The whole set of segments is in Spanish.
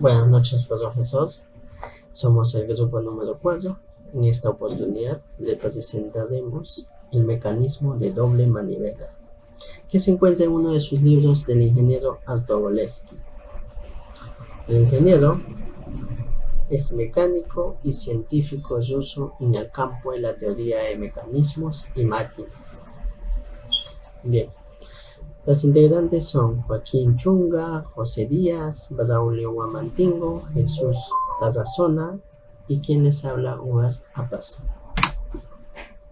Buenas noches, profesor. Somos el grupo número 4. En esta oportunidad le presentaremos el mecanismo de doble manivela, que se encuentra en uno de sus libros del ingeniero Artobolevsky. El ingeniero es mecánico y científico ruso en el campo de la teoría de mecanismos y máquinas. Bien, los integrantes son Joaquín Chunga, José Díaz, Braulio Guamantingo, Jesús Tarazona y quien les habla Uas Apas.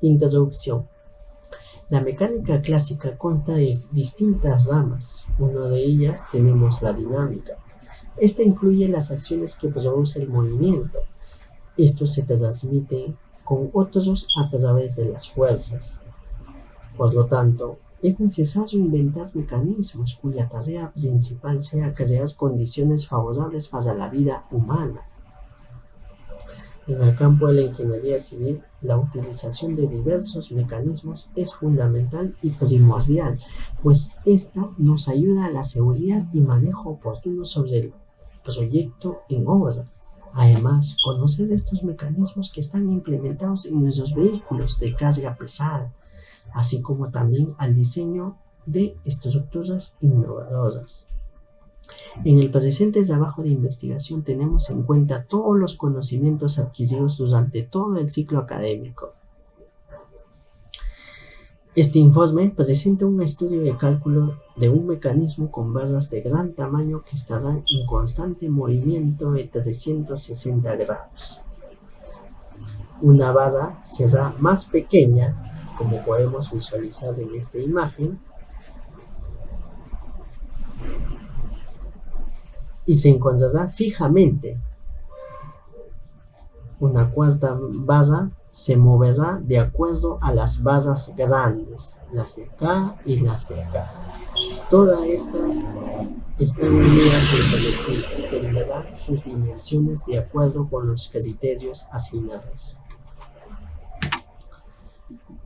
Introducción. La mecánica clásica consta de distintas ramas. Una de ellas tenemos la dinámica. Esta incluye las acciones que produce el movimiento. Esto se transmite con otros a través de las fuerzas. Por lo tanto, es necesario inventar mecanismos cuya tarea principal sea crear condiciones favorables para la vida humana. En el campo de la ingeniería civil, la utilización de diversos mecanismos es fundamental y primordial, pues esta nos ayuda a la seguridad y manejo oportuno sobre el proyecto en obra. Además, conocer estos mecanismos que están implementados en nuestros vehículos de carga pesada, así como también al diseño de estructuras innovadoras. En el presente trabajo de investigación tenemos en cuenta todos los conocimientos adquiridos durante todo el ciclo académico. Este informe presenta un estudio de cálculo de un mecanismo con barras de gran tamaño que estará en constante movimiento de 360 grados. Una barra será más pequeña, como podemos visualizar en esta imagen, y se encontrará fijamente. Una cuarta barra se moverá de acuerdo a las barras grandes, las de acá y las de acá. Todas estas están unidas entre sí y tendrán sus dimensiones de acuerdo con los criterios asignados.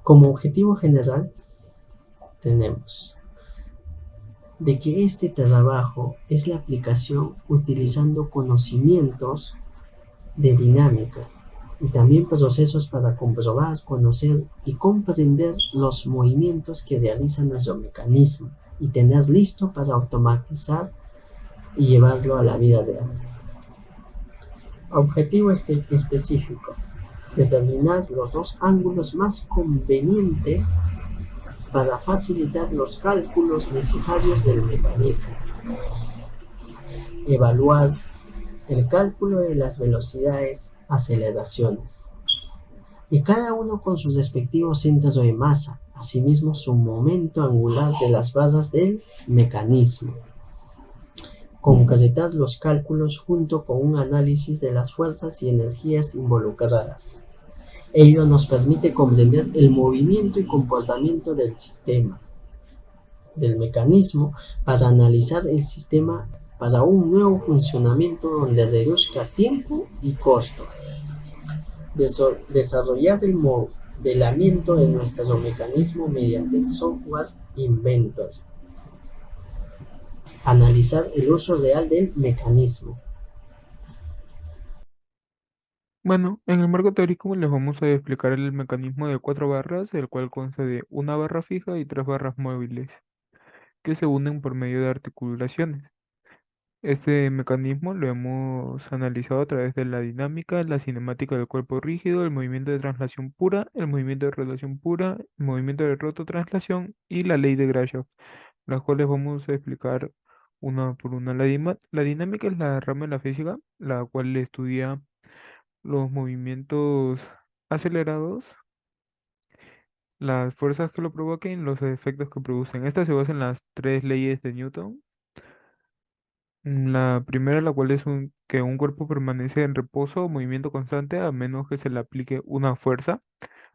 Como objetivo general, tenemos de que este trabajo es la aplicación utilizando conocimientos de dinámica y también procesos para comprobar, conocer y comprender los movimientos que realiza nuestro mecanismo y tener listo para automatizar y llevarlo a la vida real. Objetivo específico: determinar los dos ángulos más convenientes para facilitar los cálculos necesarios del mecanismo. Evaluar el cálculo de las velocidades, aceleraciones, y cada uno con sus respectivos centros de masa, asimismo su momento angular de las barras del mecanismo. Concretar los cálculos junto con un análisis de las fuerzas y energías involucradas. Ello nos permite comprender el movimiento y comportamiento del sistema, del mecanismo, para analizar el sistema para un nuevo funcionamiento donde reduzca tiempo y costo. Desarrollar el modelamiento de nuestro mecanismo mediante el software Inventor. Analizar el uso real del mecanismo. Bueno, en el marco teórico les vamos a explicar el mecanismo de cuatro barras, el cual consta de una barra fija y tres barras móviles, que se unen por medio de articulaciones. Este mecanismo lo hemos analizado a través de la dinámica, la cinemática del cuerpo rígido, el movimiento de traslación pura, el movimiento de rotación pura, el movimiento de rototranslación y la ley de Grashof, las cuales vamos a explicar una por una. La dinámica es la rama de la física, la cual estudia los movimientos acelerados, las fuerzas que lo provoquen, los efectos que producen. Estas se basan en las tres leyes de Newton. La primera, la cual es que un cuerpo permanece en reposo o movimiento constante a menos que se le aplique una fuerza.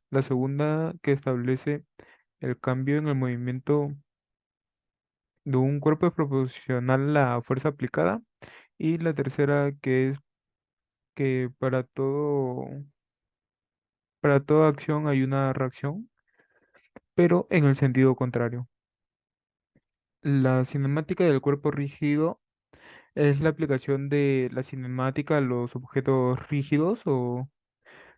La segunda, que establece el cambio en el movimiento de un cuerpo es proporcional a la fuerza aplicada. Y la tercera, que es que para toda acción hay una reacción, pero en el sentido contrario. La cinemática del cuerpo rígido es la aplicación de la cinemática a los objetos rígidos o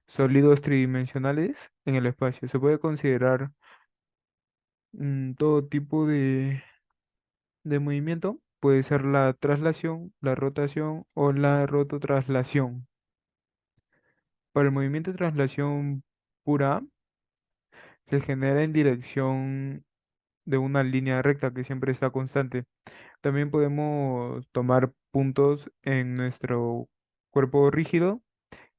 sólidos tridimensionales en el espacio. Se puede considerar todo tipo de movimiento. Puede ser la traslación, la rotación o la rototraslación. Para el movimiento de traslación pura, se genera en dirección de una línea recta que siempre está constante. También podemos tomar puntos en nuestro cuerpo rígido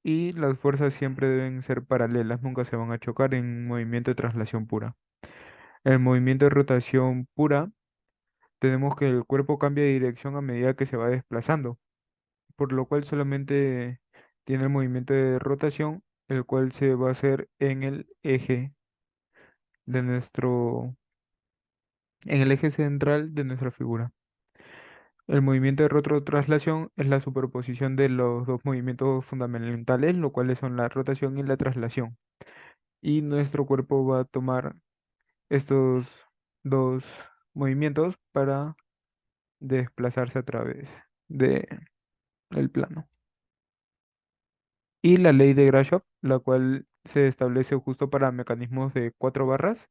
y las fuerzas siempre deben ser paralelas, nunca se van a chocar en movimiento de traslación pura. En el movimiento de rotación pura, tenemos que el cuerpo cambia de dirección a medida que se va desplazando, por lo cual solamente tiene el movimiento de rotación, el cual se va a hacer en el eje de en el eje central de nuestra figura. El movimiento de rototraslación es la superposición de los dos movimientos fundamentales, lo cuales son la rotación y la traslación. Y nuestro cuerpo va a tomar estos dos movimientos para desplazarse a través del plano. Y la ley de Grashof, la cual se establece justo para mecanismos de cuatro barras,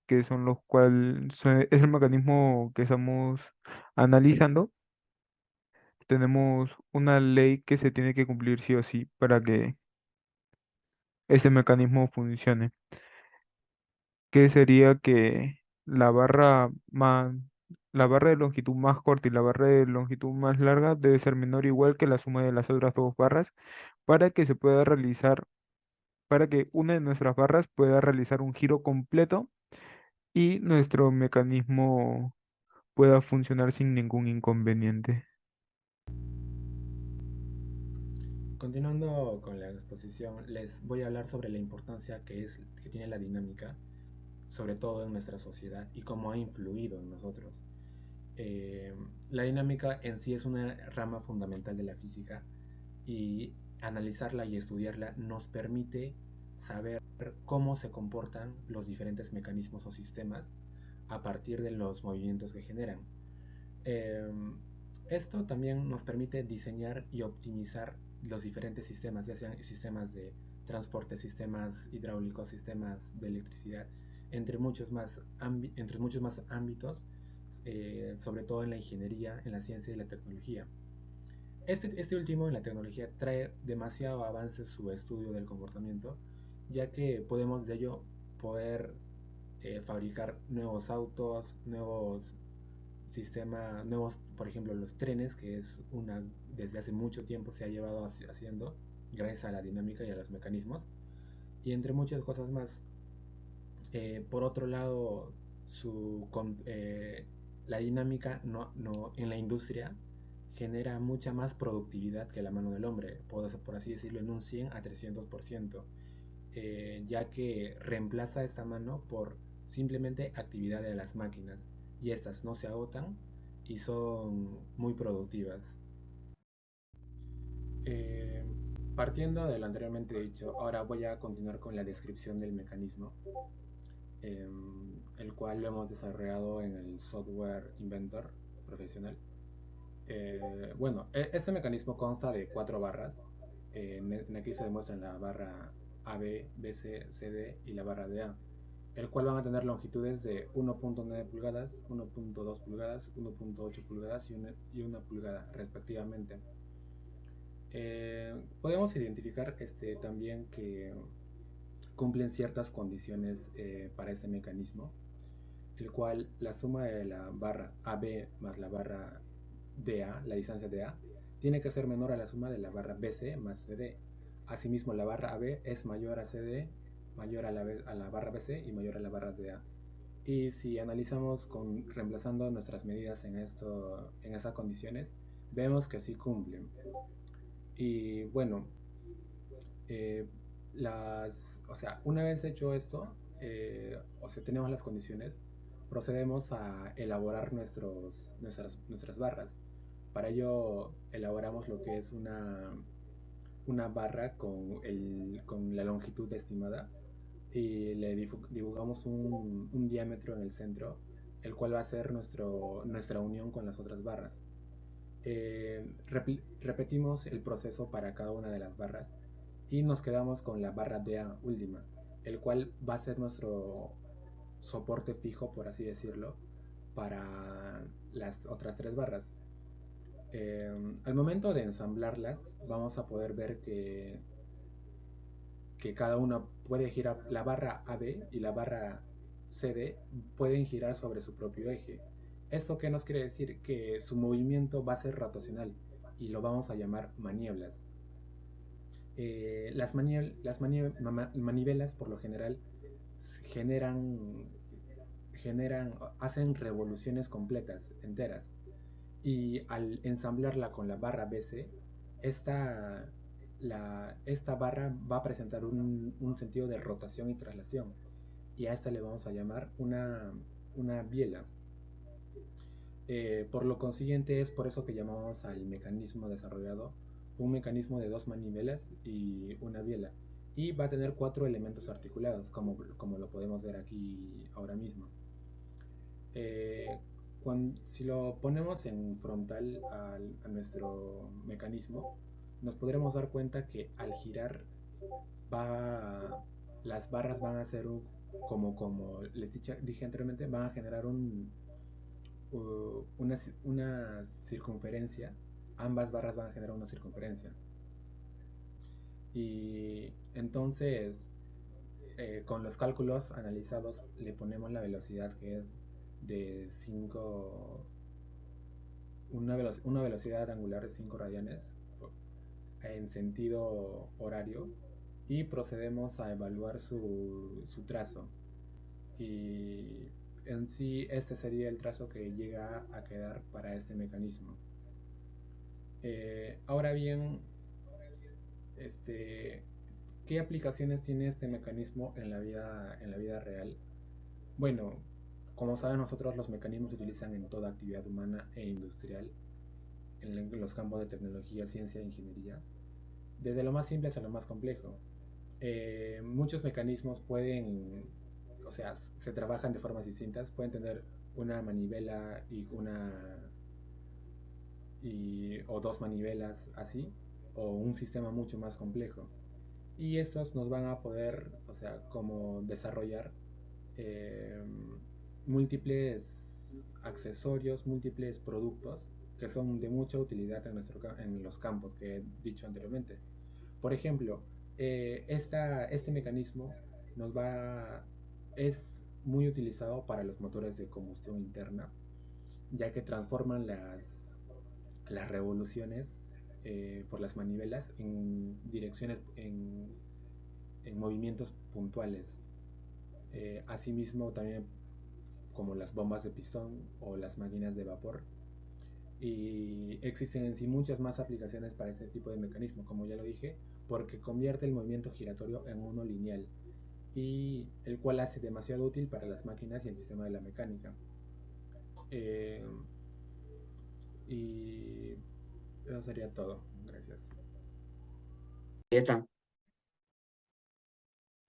que son los cuales es el mecanismo que estamos analizando. Tenemos una ley que se tiene que cumplir sí o sí para que ese mecanismo funcione, que sería que la barra de longitud más corta y la barra de longitud más larga debe ser menor o igual que la suma de las otras dos barras para que se pueda realizar, para que una de nuestras barras pueda realizar un giro completo y nuestro mecanismo pueda funcionar sin ningún inconveniente. Continuando con la exposición, les voy a hablar sobre la importancia que tiene la dinámica, sobre todo en nuestra sociedad y cómo ha influido en nosotros. Eh, la dinámica en sí es una rama fundamental de la física y analizarla y estudiarla nos permite saber cómo se comportan los diferentes mecanismos o sistemas a partir de los movimientos que generan. Eh, Esto también nos permite diseñar y optimizar los diferentes sistemas, ya sean sistemas de transporte, sistemas hidráulicos, sistemas de electricidad, entre muchos más ámbitos, sobre todo en la ingeniería, en la ciencia y la tecnología. Este último en la tecnología trae demasiado avance su estudio del comportamiento, ya que podemos de ello poder fabricar nuevos autos, nuevos, por ejemplo, los trenes, que es desde hace mucho tiempo se ha llevado haciendo, gracias a la dinámica y a los mecanismos, y entre muchas cosas más. Por otro lado, la dinámica en la industria genera mucha más productividad que la mano del hombre, por así decirlo, en un 100 a 300%, ya que reemplaza esta mano por simplemente actividad de las máquinas y estas no se agotan y son muy productivas. Eh, Partiendo de lo anteriormente dicho, ahora voy a continuar con la descripción del mecanismo, el cual lo hemos desarrollado en el software Inventor profesional. Bueno, este mecanismo consta de cuatro barras. Aquí se demuestra en la barra AB, BC, CD y la barra DA, el cual van a tener longitudes de 1.9 pulgadas, 1.2 pulgadas, 1.8 pulgadas y 1 pulgada respectivamente. Podemos identificar también que cumplen ciertas condiciones para este mecanismo, el cual la suma de la barra AB más la barra DA, la distancia DA, tiene que ser menor a la suma de la barra BC más CD. Asimismo, la barra AB es mayor a CD, mayor a la barra BC y mayor a la barra DA. Y si analizamos reemplazando nuestras medidas en esas condiciones, vemos que sí cumplen. Y bueno, eh, o sea, una vez hecho esto, o sea, tenemos las condiciones, procedemos a elaborar nuestras barras. Para ello elaboramos lo que es una barra con la longitud estimada y le dibujamos un diámetro en el centro, el cual va a ser nuestra unión con las otras barras. Repetimos el proceso para cada una de las barras y nos quedamos con la barra DA última, el cual va a ser nuestro soporte fijo, por así decirlo, para las otras tres barras. Al momento de ensamblarlas, vamos a poder ver que cada una puede girar, la barra AB y la barra CD pueden girar sobre su propio eje. ¿Esto qué nos quiere decir? Que su movimiento va a ser rotacional y lo vamos a llamar maniobras. Manivelas por lo general generan, hacen revoluciones completas, enteras. Y al ensamblarla con la barra BC, esta, esta barra va a presentar un sentido de rotación y traslación. Y a esta le vamos a llamar una biela. Por lo consiguiente, es por eso que llamamos al mecanismo desarrollado un mecanismo de dos manivelas y una biela. Y va a tener 4 elementos articulados, como lo podemos ver aquí ahora mismo. Si lo ponemos en frontal a nuestro mecanismo, nos podremos dar cuenta que al girar las barras van a hacer como les dije anteriormente, van a generar una circunferencia. Ambas barras van a generar una circunferencia. Y entonces, con los cálculos analizados, le ponemos la velocidad que es de 5, una velocidad angular de 5 radianes en sentido horario, y procedemos a evaluar su trazo. Y en sí este sería el trazo que llega a quedar para este mecanismo. Ahora bien, ¿qué aplicaciones tiene este mecanismo en la vida real? Bueno, como saben, nosotros los mecanismos se utilizan en toda actividad humana e industrial, en los campos de tecnología, ciencia e ingeniería, desde lo más simple hasta lo más complejo. Muchos mecanismos pueden, o sea, se trabajan de formas distintas, pueden tener una manivela o dos manivelas así, o un sistema mucho más complejo. Y estos nos van a poder, o sea, como desarrollar eh, múltiples accesorios, múltiples productos que son de mucha utilidad en los campos que he dicho anteriormente. Por ejemplo, este mecanismo es muy utilizado para los motores de combustión interna, ya que transforman las revoluciones por las manivelas en direcciones, en movimientos puntuales. Asimismo, también como las bombas de pistón o las máquinas de vapor. Y existen en sí muchas más aplicaciones para este tipo de mecanismo, como ya lo dije, porque convierte el movimiento giratorio en uno lineal, y el cual hace demasiado útil para las máquinas y el sistema de la mecánica. Eh, y eso sería todo. Gracias.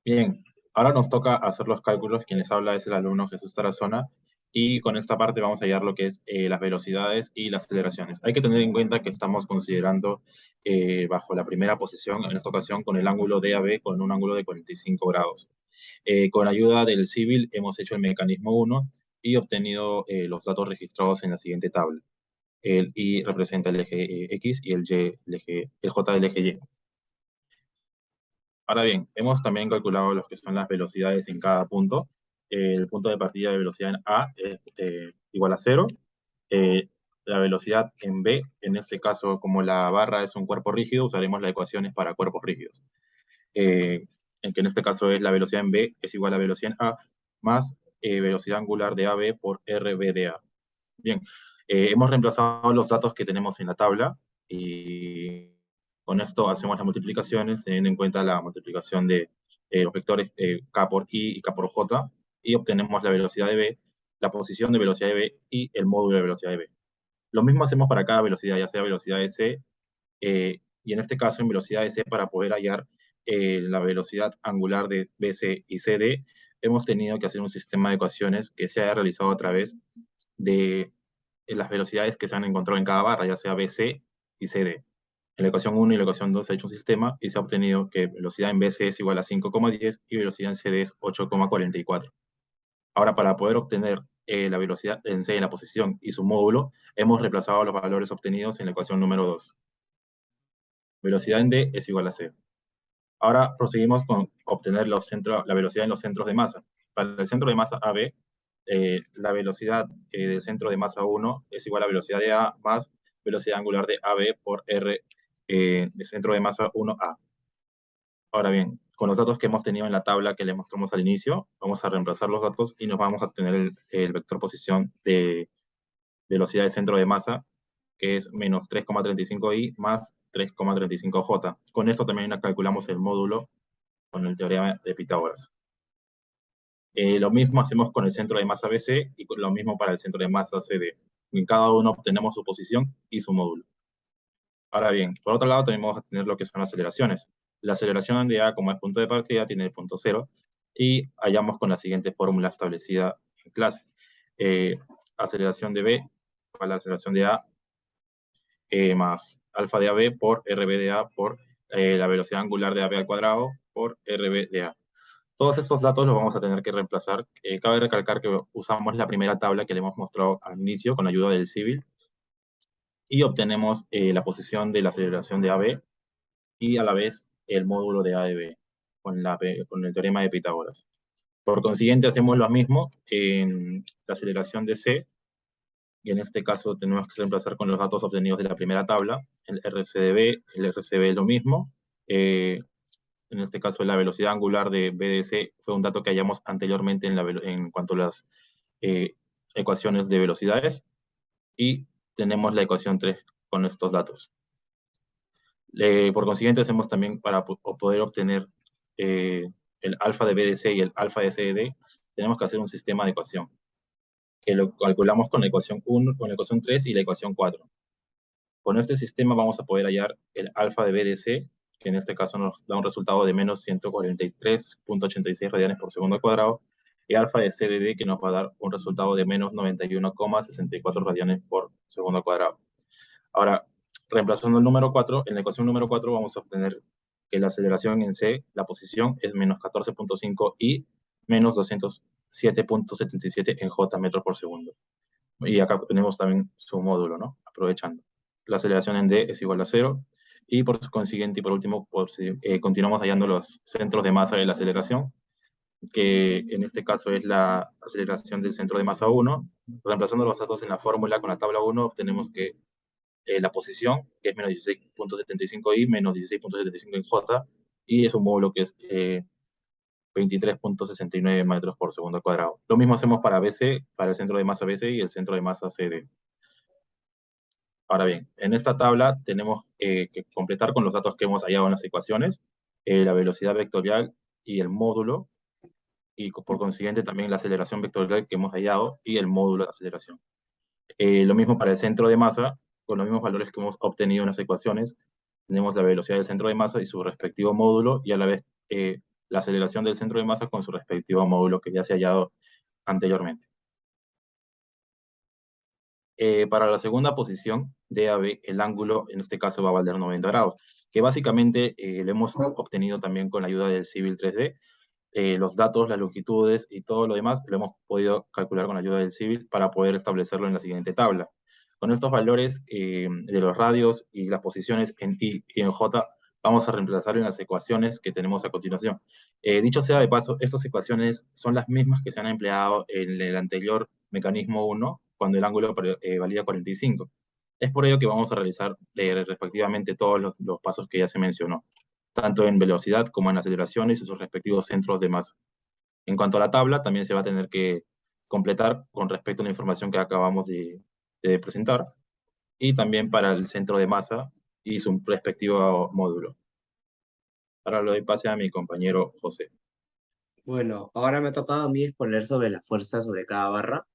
Bien, ahora nos toca hacer los cálculos. Quien les habla es el alumno Jesús Tarazona, y con esta parte vamos a hallar lo que es las velocidades y las aceleraciones. Hay que tener en cuenta que estamos considerando bajo la primera posición, en esta ocasión con el ángulo DAB con un ángulo de 45 grados. Con ayuda del civil hemos hecho el mecanismo 1 y obtenido los datos registrados en la siguiente tabla. El I representa el eje X y el J el eje Y. Ahora bien, hemos también calculado lo que son las velocidades en cada punto. El punto de partida de velocidad en A es igual a 0. La velocidad en B, en este caso, como la barra es un cuerpo rígido, usaremos las ecuaciones para cuerpos rígidos. En que en este caso es la velocidad en B es igual a velocidad en A más velocidad angular de AB por RB de A. Bien, hemos reemplazado los datos que tenemos en la tabla y con esto hacemos las multiplicaciones, teniendo en cuenta la multiplicación de los vectores K por I y K por J, y obtenemos la velocidad de B, la posición de velocidad de B y el módulo de velocidad de B. Lo mismo hacemos para cada velocidad, ya sea velocidad de C, y en este caso en velocidad de C, para poder hallar la velocidad angular de BC y CD, hemos tenido que hacer un sistema de ecuaciones que se haya realizado a través de las velocidades que se han encontrado en cada barra, ya sea BC y CD. En la ecuación 1 y la ecuación 2 se ha hecho un sistema y se ha obtenido que velocidad en BC es igual a 5,10 y velocidad en CD es 8,44. Ahora, para poder obtener la velocidad en C en la posición y su módulo, hemos reemplazado los valores obtenidos en la ecuación número 2. Velocidad en D es igual a C. Ahora proseguimos con obtener la velocidad en los centros de masa. Para el centro de masa AB, la velocidad del centro de masa 1 es igual a velocidad de A más velocidad angular de AB por R de centro de masa 1A. Ahora bien, con los datos que hemos tenido en la tabla que les mostramos al inicio, vamos a reemplazar los datos y nos vamos a obtener el vector posición de velocidad de centro de masa, que es menos 3,35i más 3,35j. Con esto también calculamos el módulo con el teorema de Pitágoras. Lo mismo hacemos con el centro de masa BC y lo mismo para el centro de masa CD. En cada uno obtenemos su posición y su módulo. Ahora bien, por otro lado también vamos a tener lo que son las aceleraciones. La aceleración de A, como es punto de partida, tiene el punto cero, y hallamos con la siguiente fórmula establecida en clase. Aceleración de B igual a la aceleración de A más alfa de AB por RB de A por la velocidad angular de AB al cuadrado por RB de A. Todos estos datos los vamos a tener que reemplazar. Cabe recalcar que usamos la primera tabla que le hemos mostrado al inicio con ayuda del civil y obtenemos la posición de la aceleración de AB y a la vez el módulo de A de B con el teorema de Pitágoras. Por consiguiente, hacemos lo mismo en la aceleración de C, y en este caso tenemos que reemplazar con los datos obtenidos de la primera tabla, el RCDB, el RCB es lo mismo. En este caso, la velocidad angular de BDC fue un dato que hallamos anteriormente en cuanto a las ecuaciones de velocidades, y tenemos la ecuación 3 con estos datos. Por consiguiente, hacemos también para poder obtener el alfa de BDC y el alfa de CD, tenemos que hacer un sistema de ecuación, que lo calculamos con la ecuación 1, con la ecuación 3 y la ecuación 4. Con este sistema vamos a poder hallar el alfa de BDC, que en este caso nos da un resultado de menos 143.86 radianes por segundo al cuadrado, y alfa de CDD, que nos va a dar un resultado de menos 91,64 radianes por segundo al cuadrado. Ahora, reemplazando el número 4, en la ecuación número 4 vamos a obtener que la aceleración en C, la posición, es menos 14.5 y menos 207.77 en J metros por segundo. Y acá tenemos también su módulo, ¿no? Aprovechando. La aceleración en D es igual a 0. Y por consiguiente, y por último, continuamos hallando los centros de masa de la aceleración, que en este caso es la aceleración del centro de masa 1. Reemplazando los datos en la fórmula con la tabla 1, obtenemos que la posición, que es menos 16.75i, menos 16.75 en J, y es un módulo que es 23.69 metros por segundo al cuadrado. Lo mismo hacemos para BC, para el centro de masa BC y el centro de masa CD. Ahora bien, en esta tabla tenemos que completar con los datos que hemos hallado en las ecuaciones, la velocidad vectorial y el módulo, y por consiguiente también la aceleración vectorial que hemos hallado y el módulo de aceleración. Lo mismo para el centro de masa, con los mismos valores que hemos obtenido en las ecuaciones, tenemos la velocidad del centro de masa y su respectivo módulo, y a la vez la aceleración del centro de masa con su respectivo módulo que ya se ha hallado anteriormente. Para la segunda posición, DAB, el ángulo en este caso va a valer 90 grados, que básicamente lo hemos obtenido también con la ayuda del Civil 3D. Los datos, las longitudes y todo lo demás lo hemos podido calcular con la ayuda del Civil para poder establecerlo en la siguiente tabla. Con estos valores de los radios y las posiciones en I y en J, vamos a reemplazar en las ecuaciones que tenemos a continuación. Dicho sea de paso, estas ecuaciones son las mismas que se han empleado en el anterior mecanismo 1, cuando el ángulo valía 45. Es por ello que vamos a realizar respectivamente todos los pasos que ya se mencionó, tanto en velocidad como en aceleraciones y sus respectivos centros de masa. En cuanto a la tabla, también se va a tener que completar con respecto a la información que acabamos de presentar, y también para el centro de masa y su respectivo módulo. Ahora le doy pase a mi compañero José. Bueno, ahora me ha tocado a mí exponer sobre la fuerza sobre cada barra,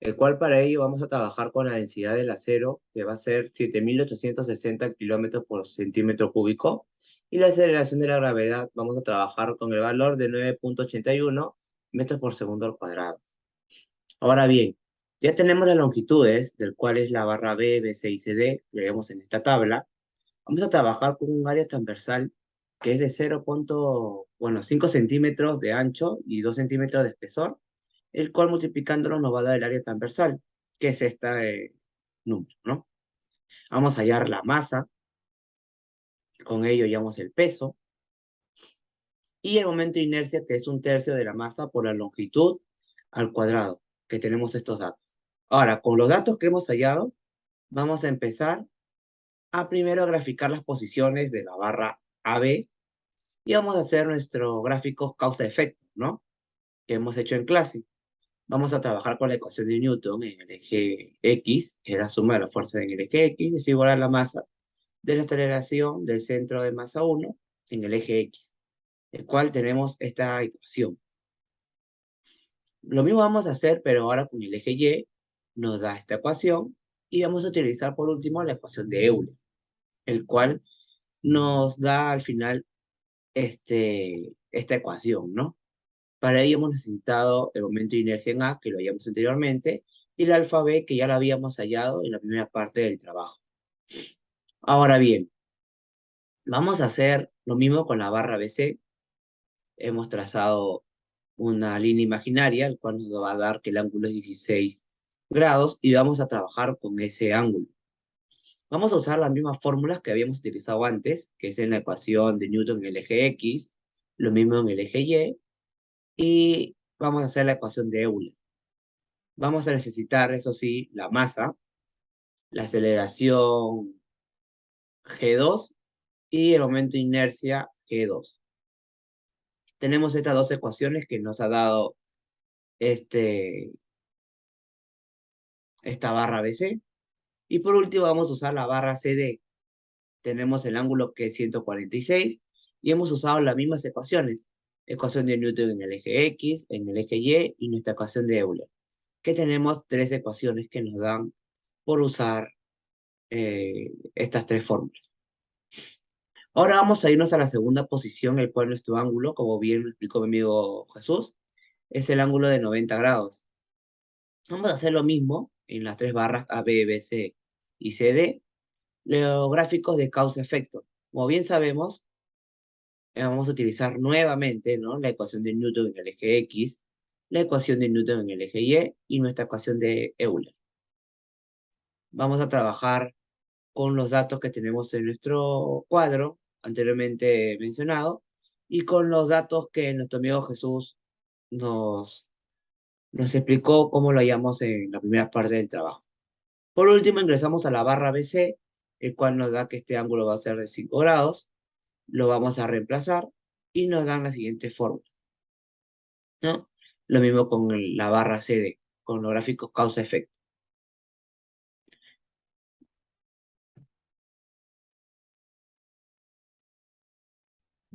el cual para ello vamos a trabajar con la densidad del acero, que va a ser 7.860 kilómetros por centímetro cúbico, y la aceleración de la gravedad vamos a trabajar con el valor de 9.81 metros por segundo al cuadrado. Ahora bien, Ya tenemos las longitudes, del cual es la barra B, BC y CD, que vemos en esta tabla. Vamos a trabajar con un área transversal que es de 5 centímetros de ancho y 2 centímetros de espesor, el cual multiplicándolo nos va a dar el área transversal, que es este número, ¿no? Vamos a hallar la masa, con ello hallamos el peso, y el momento de inercia, que es 1/3 de la masa por la longitud al cuadrado, que tenemos estos datos. Ahora, con los datos que hemos hallado, vamos a empezar a primero graficar las posiciones de la barra AB y vamos a hacer nuestros gráficos causa-efecto, ¿no? Que hemos hecho en clase. Vamos a trabajar con la ecuación de Newton en el eje X, que es la suma de las fuerzas en el eje X, es igual a la masa de la aceleración del centro de masa 1 en el eje X, el cual tenemos esta ecuación. Lo mismo vamos a hacer, pero ahora con el eje Y, nos da esta ecuación, y vamos a utilizar por último la ecuación de Euler, el cual nos da al final esta ecuación, ¿no? Para ello hemos necesitado el momento de inercia en A, que lo hallamos anteriormente, y el alfa B, que ya lo habíamos hallado en la primera parte del trabajo. Ahora bien, vamos a hacer lo mismo con la barra BC. Hemos trazado una línea imaginaria, el cual nos va a dar que el ángulo es 16 grados, y vamos a trabajar con ese ángulo. Vamos a usar las mismas fórmulas que habíamos utilizado antes, que es en la ecuación de Newton en el eje X, lo mismo en el eje y vamos a hacer la ecuación de Euler. Vamos a necesitar, eso sí, la masa, la aceleración G2 y el momento de inercia G2. Tenemos estas dos ecuaciones que nos ha dado esta barra BC. Y por último vamos a usar la barra CD. Tenemos el ángulo que es 146 y hemos usado las mismas ecuaciones. Ecuación de Newton en el eje X, en el eje Y nuestra ecuación de Euler. Que tenemos 3 ecuaciones que nos dan por usar estas 3 fórmulas. Ahora vamos a irnos a la segunda posición, el cual nuestro ángulo, como bien lo explicó mi amigo Jesús, es el ángulo de 90 grados. Vamos a hacer lo mismo en las 3 barras AB, BC y CD, los gráficos de causa-efecto. Como bien sabemos, vamos a utilizar nuevamente, ¿no?, la ecuación de Newton en el eje X, la ecuación de Newton en el eje Y nuestra ecuación de Euler. Vamos a trabajar con los datos que tenemos en nuestro cuadro anteriormente mencionado y con los datos que nuestro amigo Jesús nos explicó cómo lo hallamos en la primera parte del trabajo. Por último, ingresamos a la barra BC, el cual nos da que este ángulo va a ser de 5 grados. Lo vamos a reemplazar y nos dan la siguiente fórmula, ¿no? Lo mismo con la barra CD, con los gráficos causa-efecto.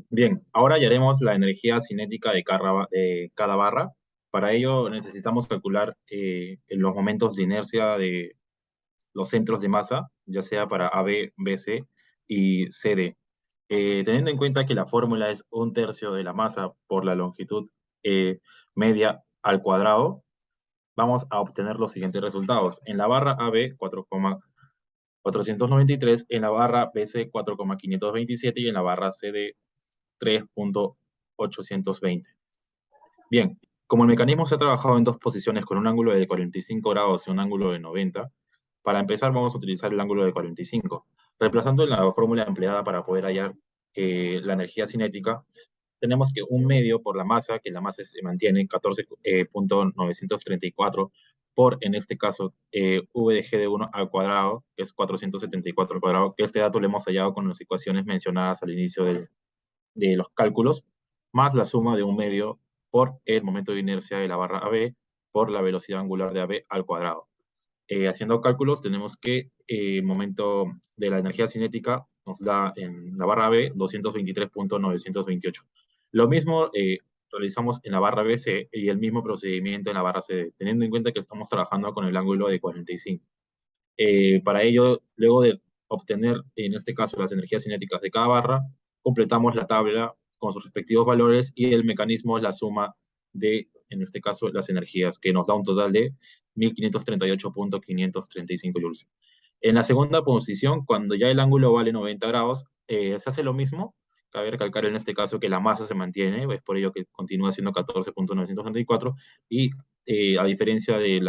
Bien, ahora ya haremos la energía cinética de cada barra. Para ello necesitamos calcular los momentos de inercia de los centros de masa, ya sea para AB, BC y CD. Teniendo en cuenta que la fórmula es 1/3 de la masa por la longitud media al cuadrado, vamos a obtener los siguientes resultados. En la barra AB, 4,493, en la barra BC, 4,527 y en la barra CD, 3,820. Bien, como el mecanismo se ha trabajado en dos posiciones con un ángulo de 45 grados y un ángulo de 90, para empezar vamos a utilizar el ángulo de 45. Reemplazando la fórmula empleada para poder hallar la energía cinética, tenemos que un medio por la masa, que la masa se mantiene 14,934 por, en este caso, V de G de 1 al cuadrado, que es 474 al cuadrado, que este dato lo hemos hallado con las ecuaciones mencionadas al inicio de los cálculos, más la suma de un medio por el momento de inercia de la barra AB por la velocidad angular de AB al cuadrado. Haciendo cálculos, tenemos que el momento de la energía cinética nos da en la barra AB 223,928. Lo mismo realizamos en la barra BC y el mismo procedimiento en la barra CD, teniendo en cuenta que estamos trabajando con el ángulo de 45. Para ello, luego de obtener, en este caso, las energías cinéticas de cada barra, completamos la tabla con sus respectivos valores y el mecanismo es la suma de, en este caso, las energías, que nos da un total de 1538.535 joules. En la segunda posición, cuando ya el ángulo vale 90 grados, se hace lo mismo. Cabe recalcar en este caso que la masa se mantiene, es por ello que continúa siendo 14.964 y a diferencia del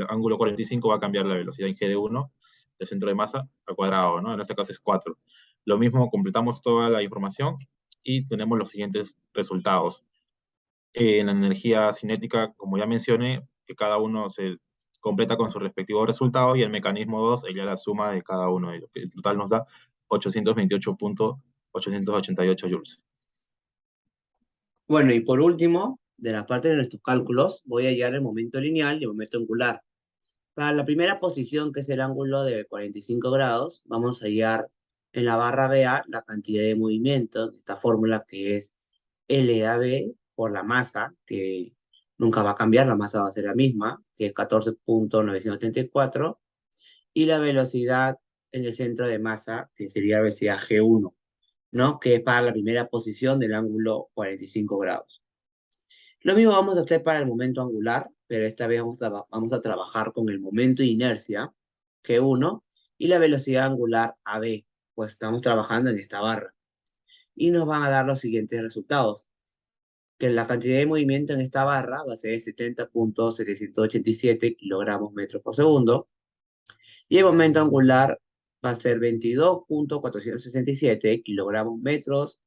ángulo 45 va a cambiar la velocidad en g de 1 del centro de masa al cuadrado, ¿no? En este caso es 4. Lo mismo, completamos toda la información y tenemos los siguientes resultados. En la energía cinética, como ya mencioné, que cada uno se completa con su respectivo resultado, y el mecanismo 2 sería la suma de cada uno de ellos, que en total nos da 828.888 joules. Bueno, y por último, de la parte de nuestros cálculos, voy a hallar el momento lineal y el momento angular. Para la primera posición, que es el ángulo de 45 grados, vamos a hallar en la barra BA la cantidad de movimiento, esta fórmula que es LAB por la masa, que nunca va a cambiar, la masa va a ser la misma, que es 14.934, y la velocidad en el centro de masa, que sería la velocidad G1, ¿no? Que es para la primera posición del ángulo 45 grados. Lo mismo vamos a hacer para el momento angular, pero esta vez vamos a trabajar con el momento de inercia, G1, y la velocidad angular AB, pues estamos trabajando en esta barra. Y nos van a dar los siguientes resultados, que la cantidad de movimiento en esta barra va a ser 70.787 kilogramos metros por segundo, y el momento angular va a ser 22.467 kilogramos metros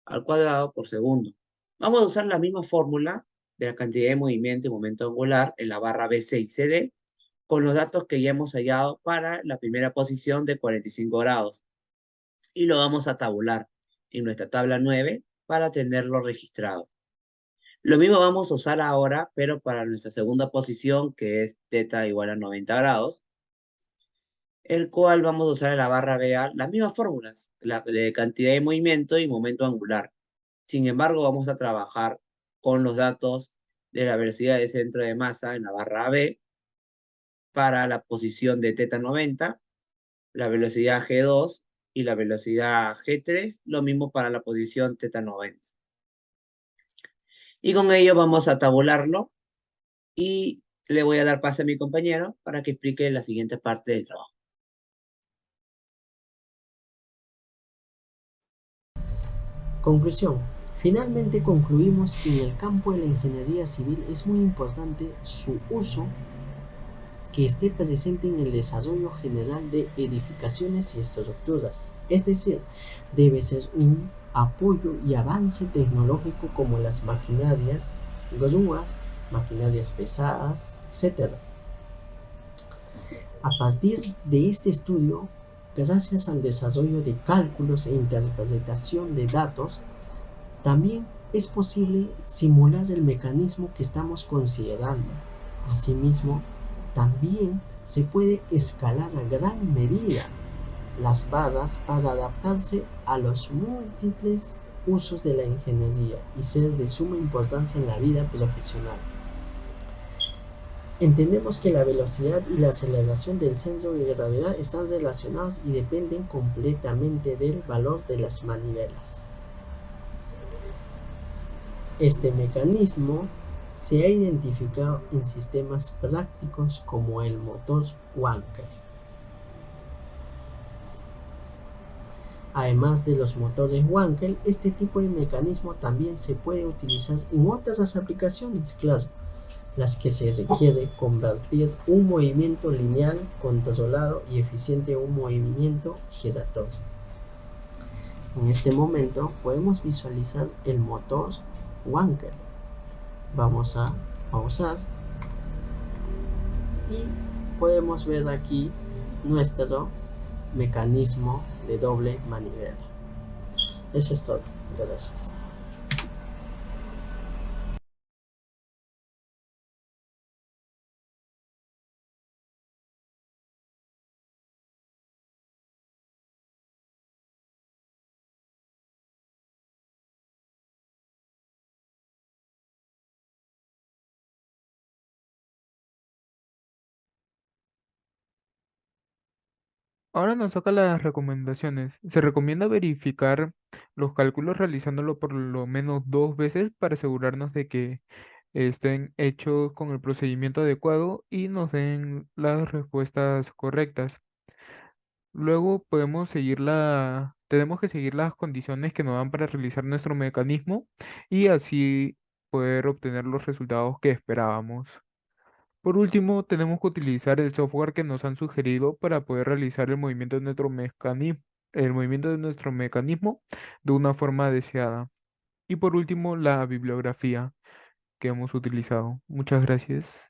al cuadrado por segundo. Vamos a usar la misma fórmula de la cantidad de movimiento y momento angular en la barra BC y CD con los datos que ya hemos hallado para la primera posición de 45 grados. Y lo vamos a tabular en nuestra tabla 9 para tenerlo registrado. Lo mismo vamos a usar ahora, pero para nuestra segunda posición, que es θ igual a 90 grados, el cual vamos a usar en la barra BA las mismas fórmulas, la de cantidad de movimiento y momento angular. Sin embargo, vamos a trabajar con los datos de la velocidad de centro de masa en la barra B para la posición de θ90, la velocidad G2 y la velocidad G3, lo mismo para la posición θ90. Y con ello vamos a tabularlo y le voy a dar pase a mi compañero para que explique la siguiente parte del trabajo. Conclusión. Finalmente concluimos que en el campo de la ingeniería civil es muy importante su uso que esté presente en el desarrollo general de edificaciones y estructuras. Es decir, debe ser un apoyo y avance tecnológico como las maquinarias, grúas, maquinarias pesadas, etc. A partir de este estudio, gracias al desarrollo de cálculos e interpretación de datos, también es posible simular el mecanismo que estamos considerando. Asimismo, también se puede escalar a gran medida las barras para adaptarse a los múltiples usos de la ingeniería y ser de suma importancia en la vida profesional. Entendemos que la velocidad y la aceleración del centro de gravedad están relacionados y dependen completamente del valor de las manivelas. Este mecanismo se ha identificado en sistemas prácticos como el motor Wankel. Además de los motores Wankel, este tipo de mecanismo también se puede utilizar en otras aplicaciones, claro, las que se requiere convertir un movimiento lineal, controlado y eficiente en un movimiento giratorio. En este momento podemos visualizar el motor Wankel. Vamos a pausar y podemos ver aquí nuestro mecanismo de doble manivela. Eso es todo. Gracias. Ahora nos toca las recomendaciones. Se recomienda verificar los cálculos realizándolo por lo menos 2 veces para asegurarnos de que estén hechos con el procedimiento adecuado y nos den las respuestas correctas. Luego tenemos que seguir las condiciones que nos dan para realizar nuestro mecanismo y así poder obtener los resultados que esperábamos. Por último, tenemos que utilizar el software que nos han sugerido para poder realizar el movimiento de nuestro mecanismo de una forma deseada. Y por último, la bibliografía que hemos utilizado. Muchas gracias.